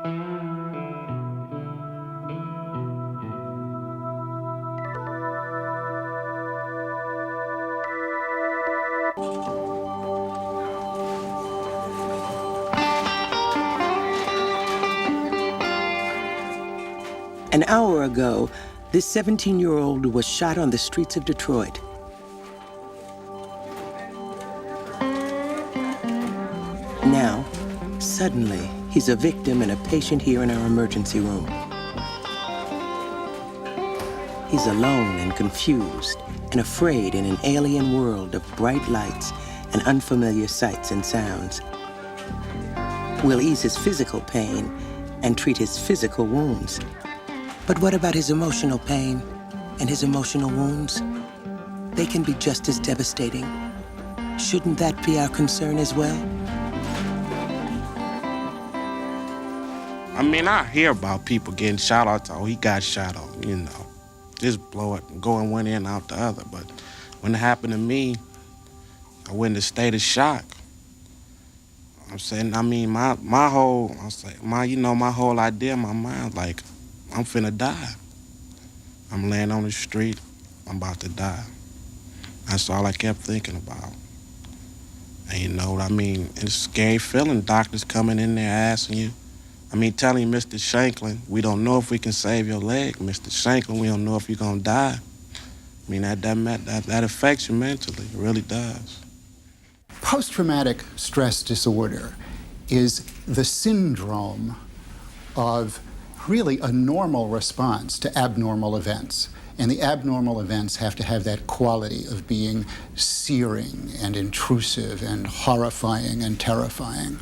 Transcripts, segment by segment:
An hour ago, this 17-year-old was shot on the streets of Detroit. Now, suddenly, he's a victim and a patient here in our emergency room. He's alone and confused and afraid in an alien world of bright lights and unfamiliar sights and sounds. We'll ease his physical pain and treat his physical wounds. But what about his emotional pain and his emotional wounds? They can be just as devastating. Shouldn't that be our concern as well? I mean, I hear about people getting shot out. Oh, he got shot on, you know. Just blow it, going one end out the other. But when it happened to me, I went in a state of shock. I'm saying, I mean, my whole idea in my mind, like, I'm finna die. I'm laying on the street, I'm about to die. That's all I kept thinking about. And you know what I mean? It's a scary feeling, doctors coming in there asking you. I mean, telling you, Mr. Shanklin, we don't know if we can save your leg. Mr. Shanklin, we don't know if you're gonna die. I mean, that affects you mentally, it really does. Post-traumatic stress disorder is the syndrome of really a normal response to abnormal events. And the abnormal events have to have that quality of being searing and intrusive and horrifying and terrifying.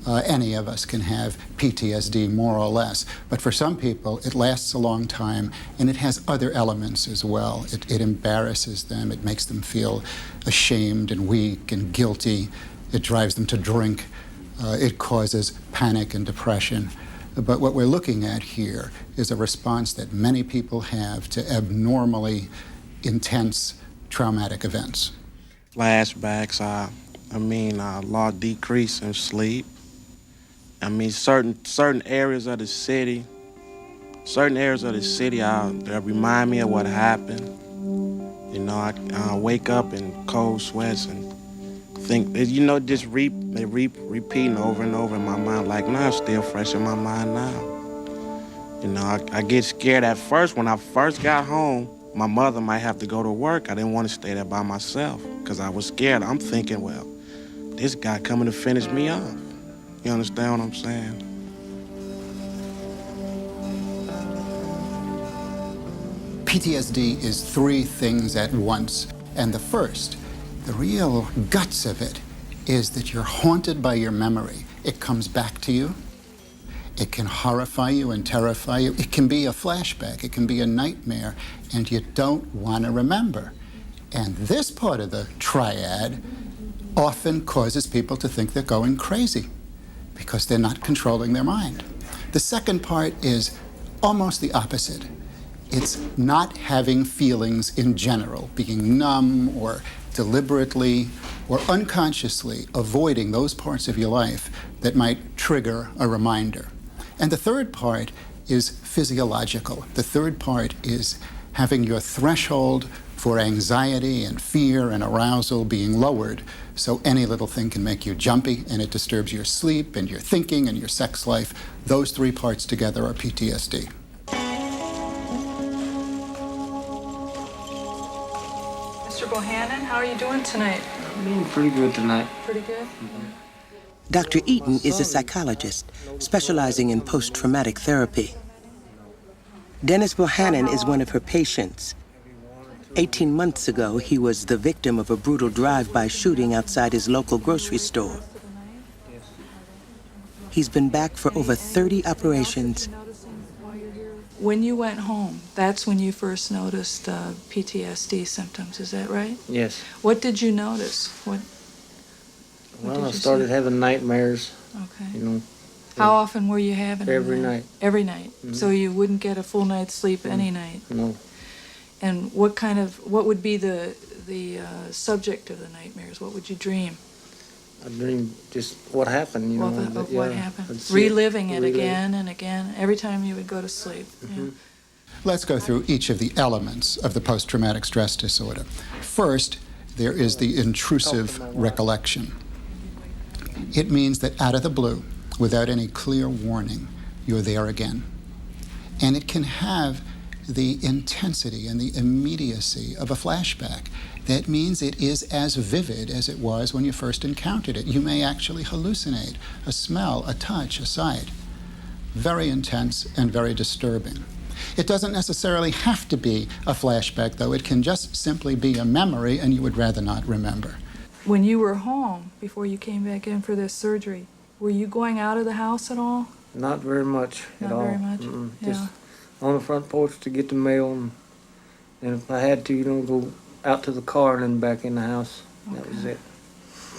Any of us can have PTSD, more or less. But for some people, it lasts a long time, and it has other elements as well. It embarrasses them. It makes them feel ashamed and weak and guilty. It drives them to drink. It causes panic and depression. But what we're looking at here is a response that many people have to abnormally intense traumatic events. Flashbacks, large decrease in sleep. I mean, certain areas of the city that remind me of what happened. You know, I wake up in cold sweats and think, you know, just repeating over and over in my mind, like, nah, it's still fresh in my mind now. You know, I get scared at first. When I first got home, my mother might have to go to work. I didn't want to stay there by myself because I was scared. I'm thinking, well, this guy coming to finish me off. You understand what I'm saying? PTSD is three things at once. And the first, the real guts of it, is that you're haunted by your memory. It comes back to you. It can horrify you and terrify you. It can be a flashback. It can be a nightmare, and you don't want to remember. And this part of the triad often causes people to think they're going crazy because they're not controlling their mind. The second part is almost the opposite. It's not having feelings in general, being numb or deliberately or unconsciously avoiding those parts of your life that might trigger a reminder. And the third part is physiological. The third part is having your threshold for anxiety and fear and arousal being lowered, so any little thing can make you jumpy and it disturbs your sleep and your thinking and your sex life. Those three parts together are PTSD. Mr. Bohannon, how are you doing tonight? I'm doing pretty good tonight. Pretty good? Dr. Eaton is a psychologist specializing in post-traumatic therapy. Dennis Bohannon is one of her patients. 18 months ago, he was the victim of a brutal drive-by shooting outside his local grocery store. He's been back for over 30 operations. When you went home, that's when you first noticed PTSD symptoms, is that right? Yes. What did you notice? Well, I started having nightmares. Okay. You know. How often were you having them? Every night. Every night. Mm-hmm. So you wouldn't get a full night's sleep any night? No. And what would be the subject of the nightmares? What would you dream? I dreamed just what happened, you know. Of what happened. I'd see Reliving it relive. again and again, every time you would go to sleep. Yeah. Let's go through each of the elements of the post-traumatic stress disorder. First, there is the intrusive recollection. It means that out of the blue, without any clear warning, you're there again. And it can have the intensity and the immediacy of a flashback. That means it is as vivid as it was when you first encountered it. You may actually hallucinate a smell, a touch, a sight. Very intense and very disturbing. It doesn't necessarily have to be a flashback, though. It can just simply be a memory, and you would rather not remember. When you were home, before you came back in for this surgery, were you going out of the house at all? Not very much at all. Not very much? Yeah. Just on the front porch to get the mail, and if I had to, go out to the car and then back in the house. That was it.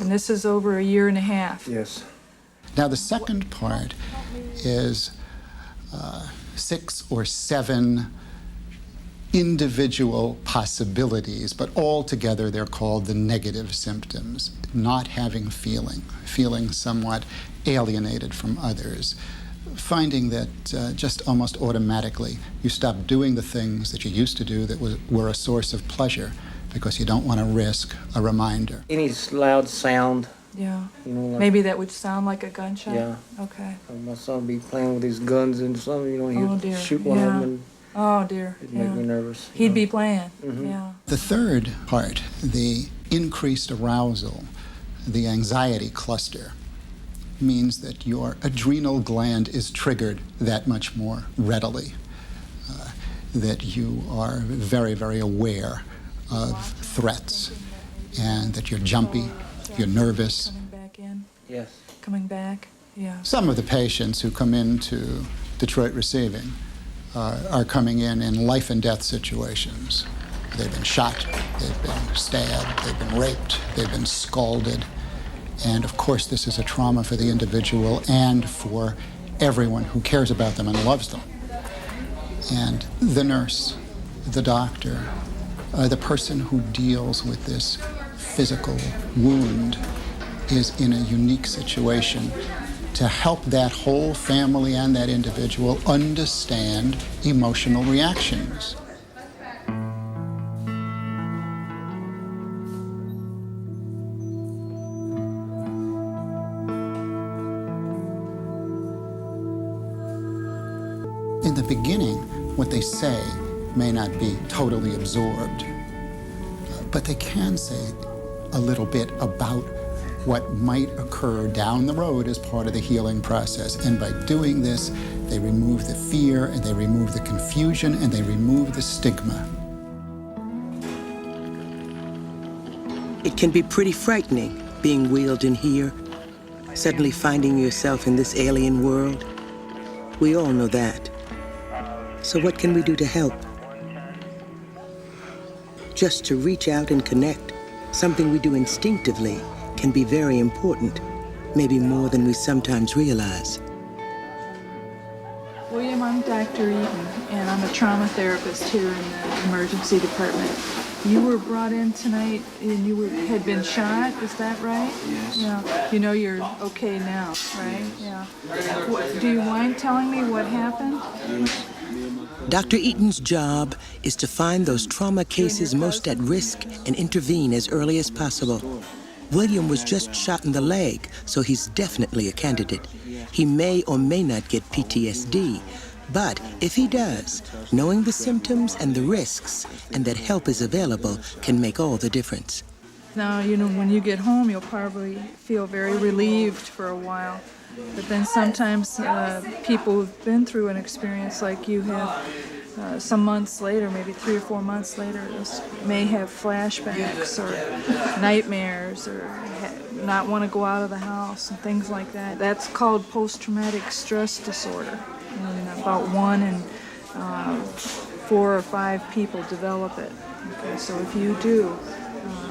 And this is over a year and a half. Yes. Now, the second part is 6 or 7 individual possibilities, but altogether they're called the negative symptoms. Not having feeling somewhat alienated from others, finding that just almost automatically you stop doing the things that you used to do that were a source of pleasure because you don't want to risk a reminder. Any loud sound. Yeah. Like, maybe that would sound like a gunshot? Yeah. Okay. My son would be playing with his guns and something, Oh, he'd dear. shoot one of them and oh, dear. it'd make me nervous. He'd be playing. Mm-hmm. Yeah. The third part, the increased arousal, the anxiety cluster, means that your adrenal gland is triggered that much more readily, that you are very, very aware of threats, and that you're jumpy, you're nervous. Coming back in? Yes. Coming back? Yeah. Some of the patients who come into Detroit Receiving are coming in life and death situations. They've been shot, they've been stabbed, they've been raped, they've been scalded. And of course, this is a trauma for the individual and for everyone who cares about them and loves them. And the nurse, the doctor, the person who deals with this physical wound is in a unique situation to help that whole family and that individual understand emotional reactions. In the beginning, what they say may not be totally absorbed, but they can say a little bit about what might occur down the road as part of the healing process. And by doing this, they remove the fear, and they remove the confusion, and they remove the stigma. It can be pretty frightening being wheeled in here, suddenly finding yourself in this alien world. We all know that. So what can we do to help? Just to reach out and connect, something we do instinctively, can be very important, maybe more than we sometimes realize. William, I'm Dr. Eaton, and I'm a trauma therapist here in the emergency department. You were brought in tonight, and you had been shot, is that right? Yes. Yeah. You know you're okay now, right? Yes. Yeah. Do you mind telling me what happened? Yes. Dr. Eaton's job is to find those trauma cases most at risk and intervene as early as possible. William was just shot in the leg, so he's definitely a candidate. He may or may not get PTSD, but if he does, knowing the symptoms and the risks and that help is available can make all the difference. Now, when you get home, you'll probably feel very relieved for a while. But then sometimes people who've been through an experience like you have, some months later, maybe 3 or 4 months later, may have flashbacks or nightmares or not want to go out of the house and things like that. That's called post-traumatic stress disorder. And about 1 in 4 or 5 people develop it. Okay, so if you do,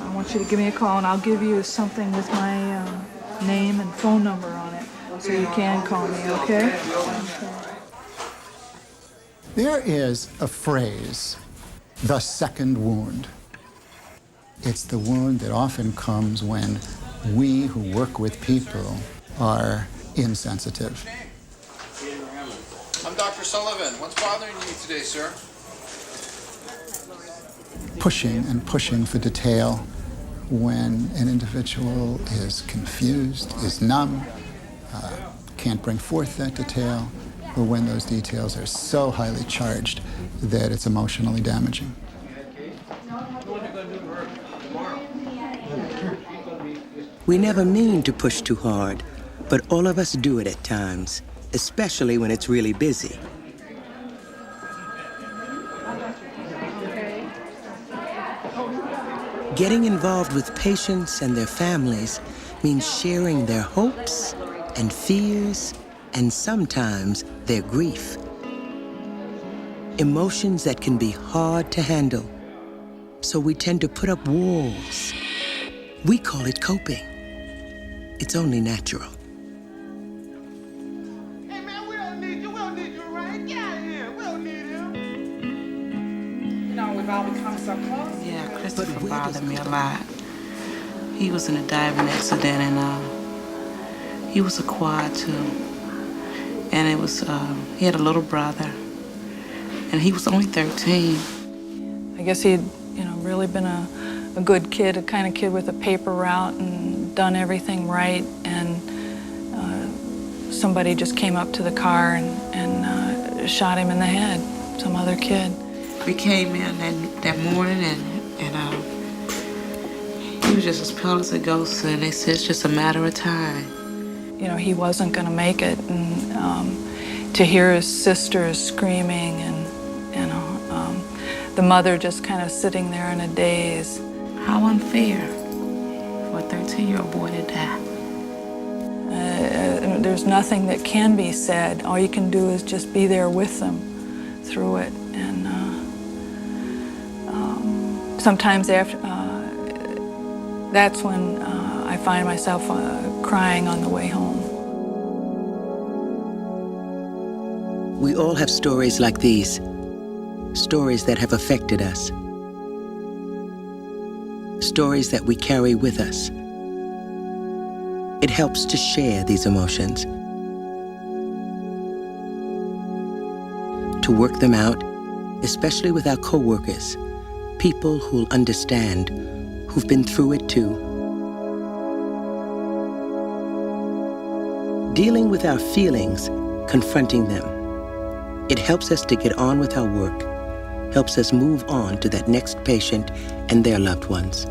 I want you to give me a call, and I'll give you something with my name and phone number on it, so you can call me, okay? There is a phrase, the second wound. It's the wound that often comes when We who work with people are insensitive. I'm Dr. Sullivan. What's bothering you today, sir? Pushing and pushing for detail when an individual is confused, is numb, can't bring forth that detail, or when those details are so highly charged that it's emotionally damaging. We never mean to push too hard, but all of us do it at times, especially when it's really busy. Getting involved with patients and their families means sharing their hopes and fears and sometimes their grief. Emotions that can be hard to handle, so we tend to put up walls. We call it coping. It's only natural. Hey man, we don't need you, right? Get out of here, we don't need him. You know, we've all become so close. Yeah, Christopher bothered me a lot. He was in a diving accident and he was a quad too. And it was, he had a little brother and he was only 13. I guess he'd, really been a good kid, a kind of kid with a paper route and done everything right. And somebody just came up to the car and shot him in the head, some other kid. We came in that morning and he was just as pale as a ghost, and they said it's just a matter of time. He wasn't going to make it, and to hear his sisters screaming and, the mother just kind of sitting there in a daze. How unfair for a 13-year-old boy to die. There's nothing that can be said. All you can do is just be there with them through it. And sometimes after, that's when I find myself crying on the way home. We all have stories like these, stories that have affected us, stories that we carry with us. It helps to share these emotions, to work them out, especially with our coworkers, people who'll understand, who've been through it too. Dealing with our feelings, confronting them, it helps us to get on with our work, helps us move on to that next patient and their loved ones.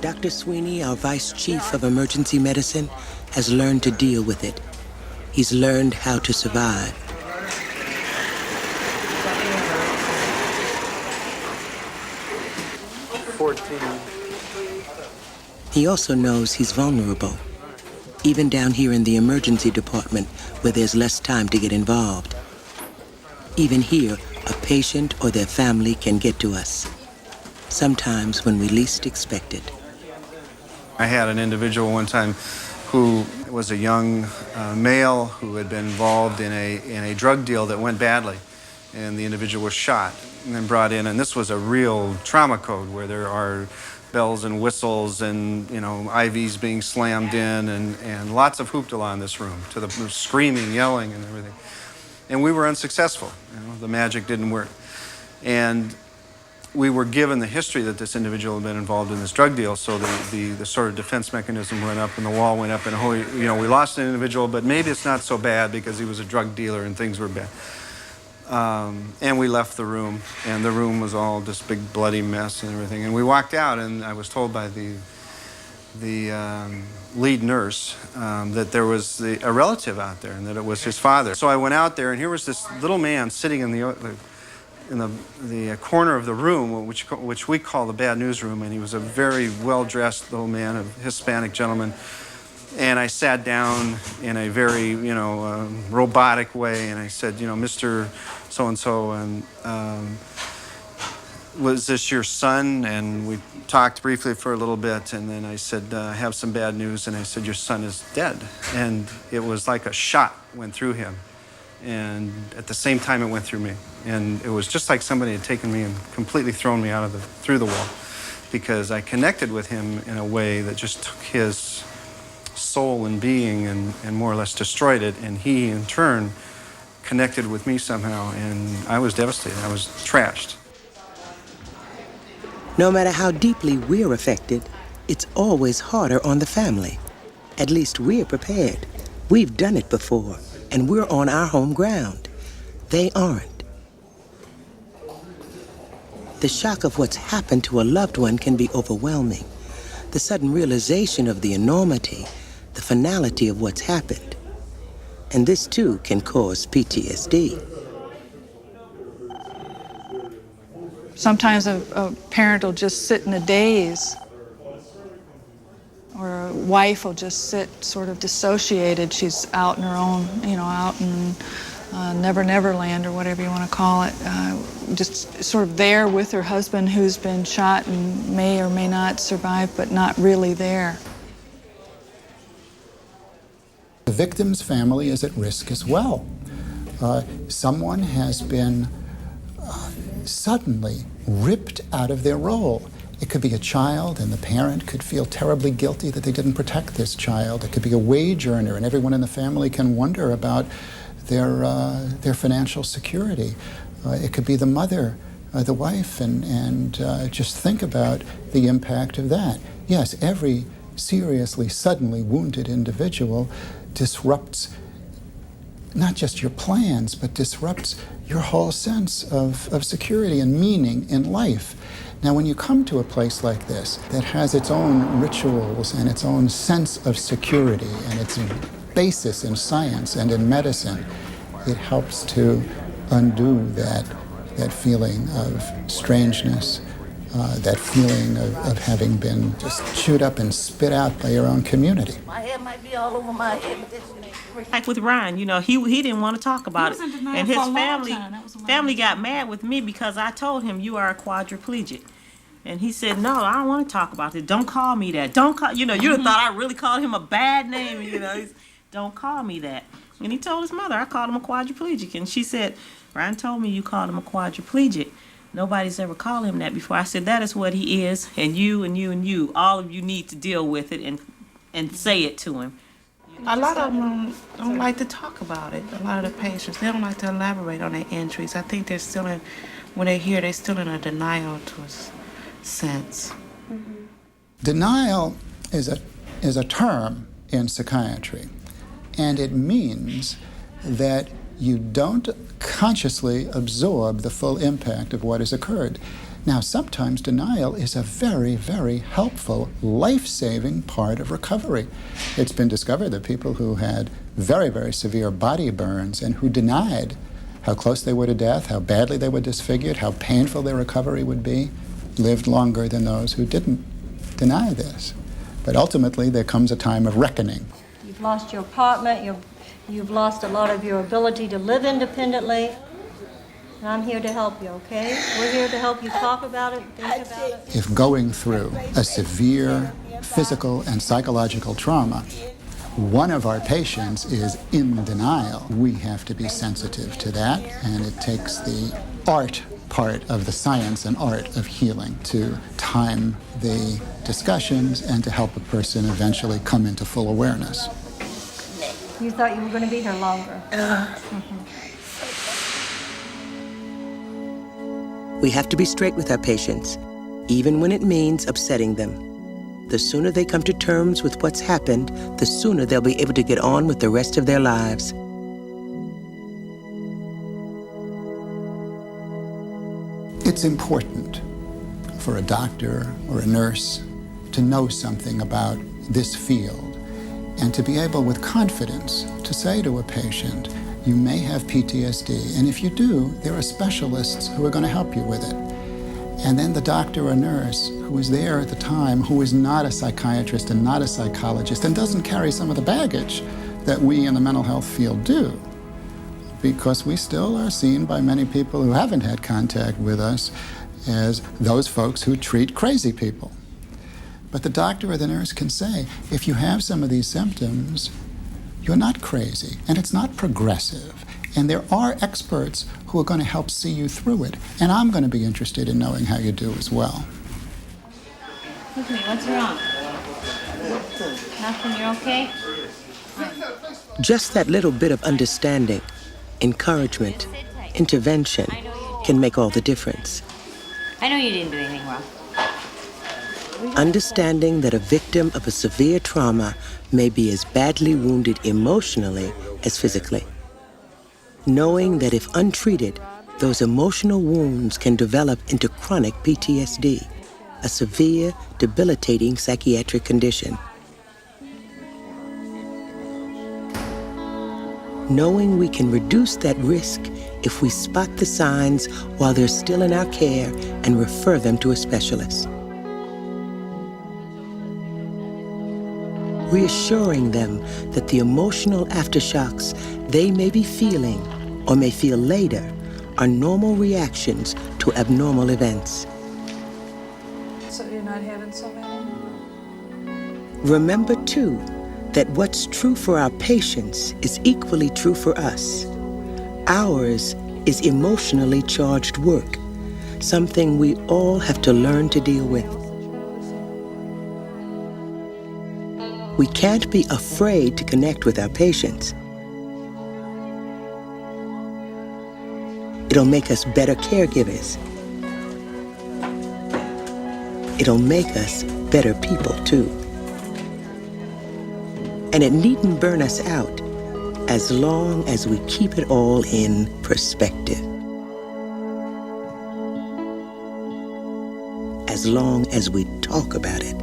Dr. Sweeney, our Vice Chief of Emergency Medicine, has learned to deal with it. He's learned how to survive. He also knows he's vulnerable, even down here in the emergency department where there's less time to get involved. Even here, a patient or their family can get to us, sometimes when we least expect it. I had an individual one time who was a young male who had been involved in a drug deal that went badly, and the individual was shot and then brought in, and this was a real trauma code where there are bells and whistles and IVs being slammed in and lots of hoopla in this room, to the screaming, yelling, and everything. And we were unsuccessful. The magic didn't work. And we were given the history that this individual had been involved in this drug deal, so the sort of defense mechanism went up and the wall went up, and we lost an individual, but maybe it's not so bad because he was a drug dealer and things were bad. And we left the room, and the room was all this big bloody mess and everything. And we walked out, and I was told by the lead nurse that there was a relative out there and that it was his father. So I went out there, and here was this little man sitting in the corner of the room, which we call the bad news room, and he was a very well-dressed little man, a Hispanic gentleman. And I sat down in a very, robotic way, and I said, Mr. So-and-so, and was this your son? And we talked briefly for a little bit, and then I said, I have some bad news, and I said, your son is dead. And it was like a shot went through him, and at the same time it went through me. And it was just like somebody had taken me and completely thrown me through the wall. because I connected with him in a way that just took his soul and being and more or less destroyed it, and he in turn connected with me somehow, and I was devastated. I was trashed. No matter how deeply we're affected, it's always harder on the family. At least we're prepared. We've done it before, and we're on our home ground. They aren't. The shock of what's happened to a loved one can be overwhelming. The sudden realization of the enormity, the finality of what's happened. And this too can cause PTSD. Sometimes a parent will just sit in a daze, or a wife will just sit sort of dissociated. She's out in her own, out in Never Never Land, or whatever you want to call it, just sort of there with her husband who's been shot and may or may not survive, but not really there. The victim's family is at risk as well. Someone has been suddenly ripped out of their role. It could be a child, and the parent could feel terribly guilty that they didn't protect this child. It could be a wage earner, and everyone in the family can wonder about their financial security. It could be the mother, the wife, and just think about the impact of that. Yes, every seriously, suddenly wounded individual disrupts not just your plans, but disrupts your whole sense of security and meaning in life. Now, when you come to a place like this that has its own rituals and its own sense of security and its basis in science and in medicine, it helps to undo that feeling of strangeness, that feeling of having been just chewed up and spit out by your own community. My hair might be all over my head, but this ain't. Like with Ryan, he didn't want to talk about it, and his family got mad with me because I told him you are a quadriplegic, and he said no, I don't want to talk about it. Don't call me that. Don't call. You'd have thought I really called him a bad name. Don't call me that. And he told his mother I called him a quadriplegic, and she said, Ryan told me you called him a quadriplegic. Nobody's ever called him that before. I said that is what he is, and you, all of you need to deal with it and say it to him. A lot of them don't like to talk about it. A lot of the patients, they don't like to elaborate on their injuries. I think they're still in, when they're here, they're still in a denial to a sense. Mm-hmm. Denial is a term in psychiatry, and it means that you don't consciously absorb the full impact of what has occurred. Now, sometimes denial is a very, very helpful, life-saving part of recovery. It's been discovered that people who had very, very severe body burns and who denied how close they were to death, how badly they were disfigured, how painful their recovery would be, lived longer than those who didn't deny this. But ultimately, there comes a time of reckoning. You've lost your apartment, you've lost a lot of your ability to live independently. And I'm here to help you, okay? We're here to help you talk about it, think about it. If going through a severe physical and psychological trauma, one of our patients is in denial, we have to be sensitive to that, and it takes the art part of the science and art of healing to time the discussions and to help a person eventually come into full awareness. You thought you were going to be here longer. We have to be straight with our patients, even when it means upsetting them. The sooner they come to terms with what's happened, the sooner they'll be able to get on with the rest of their lives. It's important for a doctor or a nurse to know something about this field and to be able with confidence to say to a patient, you may have PTSD, and if you do, there are specialists who are going to help you with it. And then the doctor or nurse who is there at the time, who is not a psychiatrist and not a psychologist and doesn't carry some of the baggage that we in the mental health field do, because we still are seen by many people who haven't had contact with us as those folks who treat crazy people. But the doctor or the nurse can say, if you have some of these symptoms, you're not crazy, and it's not progressive. And there are experts who are going to help see you through it. And I'm going to be interested in knowing how you do as well. Look at me, what's wrong? Nothing, you're okay? Just that little bit of understanding, encouragement, intervention can make all the difference. I know you didn't do anything wrong. Understanding that a victim of a severe trauma may be as badly wounded emotionally as physically. Knowing that if untreated, those emotional wounds can develop into chronic PTSD, a severe, debilitating psychiatric condition. Knowing we can reduce that risk if we spot the signs while they're still in our care and refer them to a specialist. Reassuring them that the emotional aftershocks they may be feeling or may feel later are normal reactions to abnormal events. So you're not having so many? Remember, too, that what's true for our patients is equally true for us. Ours is emotionally charged work, something we all have to learn to deal with. We can't be afraid to connect with our patients. It'll make us better caregivers. It'll make us better people, too. And it needn't burn us out as long as we keep it all in perspective. As long as we talk about it.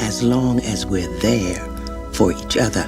As long as we're there for each other.